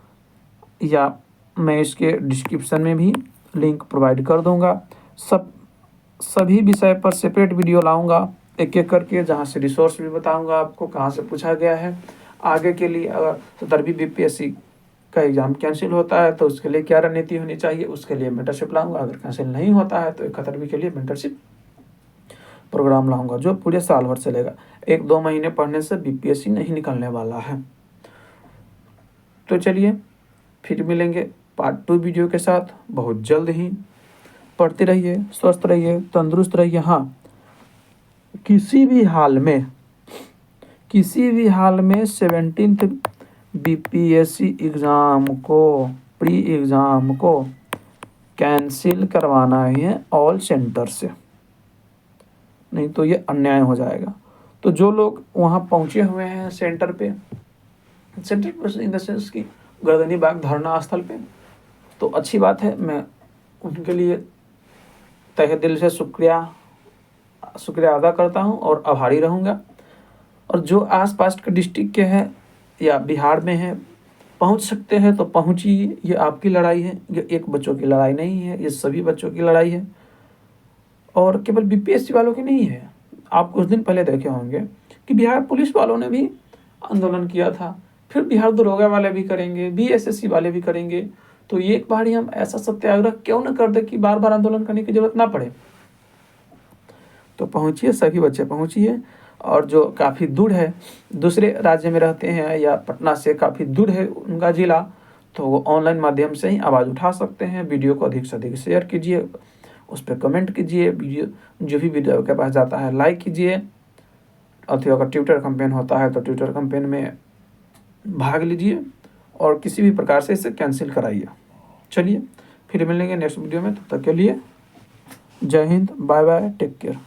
या मैं इसके डिस्क्रिप्शन में भी लिंक प्रोवाइड कर दूंगा। सभी विषय पर सेपरेट वीडियो लाऊंगा एक एक करके, जहां से रिसोर्स भी बताऊंगा आपको कहां से पूछा गया है। आगे के लिए अगर 17वीं BPSC का एग्ज़ाम कैंसिल होता है तो उसके लिए क्या रणनीति होनी चाहिए, उसके लिए मेंटरशिप लाऊंगा। अगर कैंसिल नहीं होता है तो 71वीं के लिए मेंटरशिप प्रोग्राम लाऊंगा, जो पूरे साल भर चलेगा। 1-2 महीने पढ़ने से BPSC नहीं निकलने वाला है। तो चलिए, फिर मिलेंगे पार्ट 2 वीडियो के साथ बहुत जल्द ही। पढ़ते रहिए, स्वस्थ रहिए, तंदुरुस्त रहिए। हाँ, किसी भी हाल में 17th BPSC एग्ज़ाम को, प्री एग्ज़ाम को कैंसिल करवाना ही है ऑल सेंटर से, नहीं तो ये अन्याय हो जाएगा। तो जो लोग वहाँ पहुँचे हुए हैं सेंटर पर इन द सेंस की गर्दनी बाग धरना स्थल पे, तो अच्छी बात है। मैं उनके लिए तहे दिल से शुक्रिया अदा करता हूँ और आभारी रहूँगा। और जो आसपास के डिस्ट्रिक्ट के हैं या बिहार में हैं, पहुँच सकते हैं तो पहुँचिए। ये आपकी लड़ाई है, ये एक बच्चों की लड़ाई नहीं है, ये सभी बच्चों की लड़ाई है। और केवल बीपीएससी वालों की नहीं है। आप कुछ दिन पहले देखे होंगे कि बिहार पुलिस वालों ने भी आंदोलन किया था, फिर बिहार दरोगा वाले भी करेंगे, बीएसएससी वाले भी करेंगे। तो एक बार ही हम ऐसा सत्याग्रह क्यों न कर दे कि बार बार आंदोलन करने की जरूरत ना पड़े। तो पहुँचिए, सभी बच्चे पहुँचिए। और जो काफ़ी दूर है, दूसरे राज्य में रहते हैं या पटना से काफ़ी दूर है उनका ज़िला, तो वो ऑनलाइन माध्यम से ही आवाज़ उठा सकते हैं। वीडियो को अधिक से अधिक शेयर कीजिए, उस पर कमेंट कीजिए, वीडियो जो भी वीडियो के पास जाता है लाइक कीजिए। अगर ट्विटर कैंपेन होता है तो ट्विटर कैंपेन में भाग लीजिए और किसी भी प्रकार से इसे कैंसिल कराइए। चलिए फिर मिलेंगे नेक्स्ट वीडियो में, तब तक के लिए जय हिंद, बाय बाय, टेक केयर।